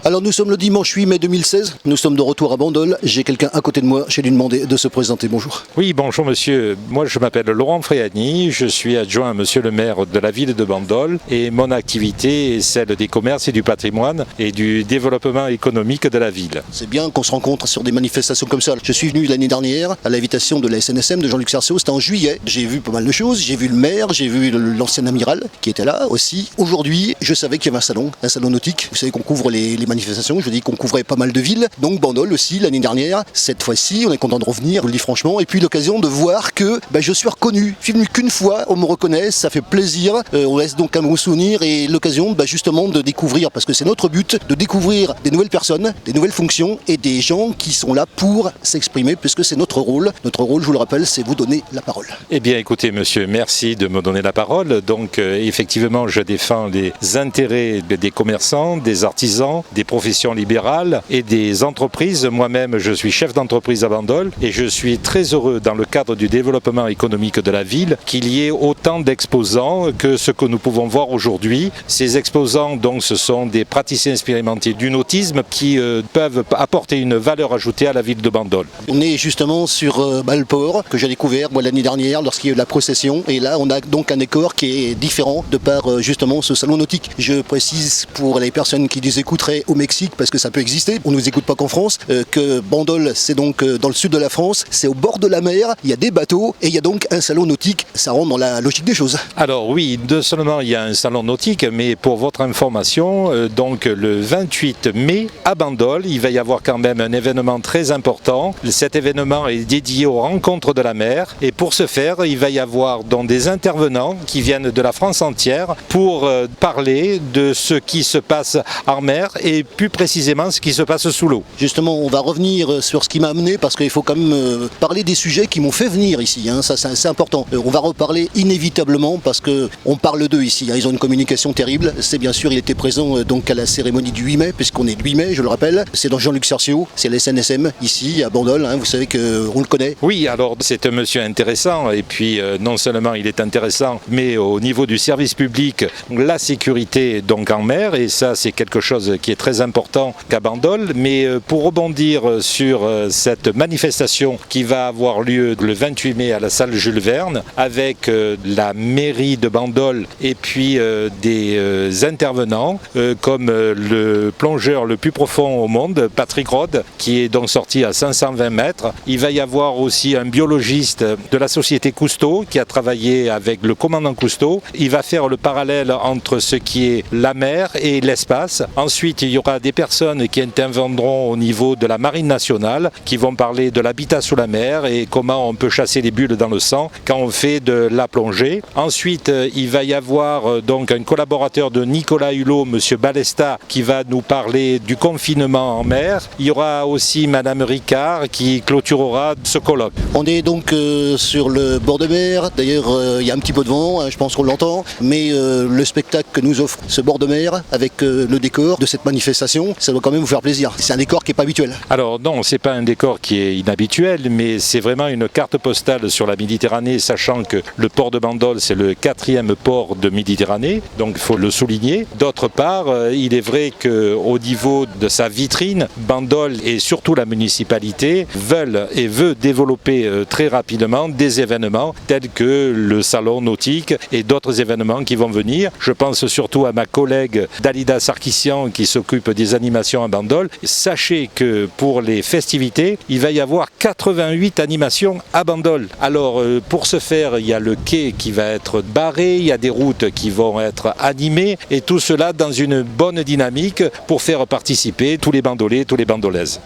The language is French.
Alors nous sommes le dimanche 8 mai 2016, nous sommes de retour à Bandol. J'ai quelqu'un à côté de moi, j'ai lui demandé de se présenter. Bonjour. Oui, bonjour monsieur. Moi je m'appelle Laurent Fréani, je suis adjoint à monsieur le maire de la ville de Bandol et mon activité est celle des commerces et du patrimoine et du développement économique de la ville. C'est bien qu'on se rencontre sur des manifestations comme ça. Je suis venu l'année dernière à l'invitation de la SNSM de Jean-Luc Sarceau, c'était en juillet. J'ai vu pas mal de choses, j'ai vu le maire, j'ai vu l'ancien amiral qui était là aussi. Aujourd'hui, je savais qu'il y avait un salon nautique. Vous savez qu'on couvre les manifestations, je dis qu'on couvrait pas mal de villes. Donc Bandol aussi l'année dernière. Cette fois-ci, on est content de revenir, je vous le dis franchement. Et puis l'occasion de voir que je suis reconnu. Je suis venu qu'une fois, on me reconnaît, ça fait plaisir. On reste donc un bon souvenir et l'occasion justement de découvrir, parce que c'est notre but, de découvrir des nouvelles personnes, des nouvelles fonctions et des gens qui sont là pour s'exprimer, puisque c'est notre rôle. Notre rôle, je vous le rappelle, c'est vous donner la parole. Eh bien écoutez monsieur, merci de me donner la parole. Donc effectivement, je défends les intérêts des commerçants, des artisans, des professions libérales et des entreprises. Moi-même, je suis chef d'entreprise à Bandol et je suis très heureux dans le cadre du développement économique de la ville qu'il y ait autant d'exposants que ce que nous pouvons voir aujourd'hui. Ces exposants, donc, ce sont des praticiens expérimentés du nautisme qui peuvent apporter une valeur ajoutée à la ville de Bandol. On est justement sur le port que j'ai découvert l'année dernière lorsqu'il y a eu la procession, et là on a donc un décor qui est différent de par justement ce salon nautique. Je précise pour les personnes qui nous écouteraient au Mexique, parce que ça peut exister, on ne nous écoute pas qu'en France, que Bandol c'est donc dans le sud de la France, c'est au bord de la mer, il y a des bateaux et il y a donc un salon nautique, ça rentre dans la logique des choses. Alors oui, non seulement il y a un salon nautique, mais pour votre information, donc le 28 mai à Bandol, il va y avoir quand même un événement très important. Cet événement est dédié aux rencontres de la mer et pour ce faire, il va y avoir donc des intervenants qui viennent de la France entière pour parler de ce qui se passe en mer et plus précisément ce qui se passe sous l'eau. Justement, on va revenir sur ce qui m'a amené, parce qu'il faut quand même parler des sujets qui m'ont fait venir ici, ça c'est assez important. On va reparler inévitablement parce qu'on parle d'eux ici, ils ont une communication terrible. C'est bien sûr, il était présent donc à la cérémonie du 8 mai, puisqu'on est le 8 mai, je le rappelle. C'est dans Jean-Luc Sarceau, c'est la SNSM ici à Bandol, vous savez qu'on le connaît. Oui, alors c'est un monsieur intéressant et puis non seulement il est intéressant, mais au niveau du service public, la sécurité donc en mer, et ça c'est quelque chose qui est très important qu'à Bandol. Mais pour rebondir sur cette manifestation qui va avoir lieu le 28 mai à la salle Jules Verne avec la mairie de Bandol et puis des intervenants comme le plongeur le plus profond au monde, Patrick Rode, qui est donc sorti à 520 mètres. Il va y avoir aussi un biologiste de la société Cousteau qui a travaillé avec le commandant Cousteau. Il va faire le parallèle entre ce qui est la mer et l'espace. Ensuite, il y aura des personnes qui interviendront au niveau de la marine nationale qui vont parler de l'habitat sous la mer et comment on peut chasser les bulles dans le sang quand on fait de la plongée. Ensuite, il va y avoir donc un collaborateur de Nicolas Hulot, monsieur Balesta, qui va nous parler du confinement en mer. Il y aura aussi madame Ricard qui clôturera ce colloque. On est donc sur le bord de mer, d'ailleurs il y a un petit peu de vent, je pense qu'on l'entend, mais le spectacle que nous offre ce bord de mer avec le décor de cette manifestation, ça doit quand même vous faire plaisir. C'est un décor qui n'est pas habituel. Alors non, c'est pas un décor qui est inhabituel, mais c'est vraiment une carte postale sur la Méditerranée, sachant que le port de Bandol, c'est le 4e port de Méditerranée, donc il faut le souligner. D'autre part, il est vrai qu'au niveau de sa vitrine, Bandol et surtout la municipalité veut développer très rapidement des événements tels que le salon nautique et d'autres événements qui vont venir. Je pense surtout à ma collègue Dalida Sarkissian qui s'occupe des animations à Bandol. Sachez que pour les festivités, il va y avoir 88 animations à Bandol. Alors pour ce faire, il y a le quai qui va être barré, il y a des routes qui vont être animées et tout cela dans une bonne dynamique pour faire participer tous les bandolais, tous les bandolaises.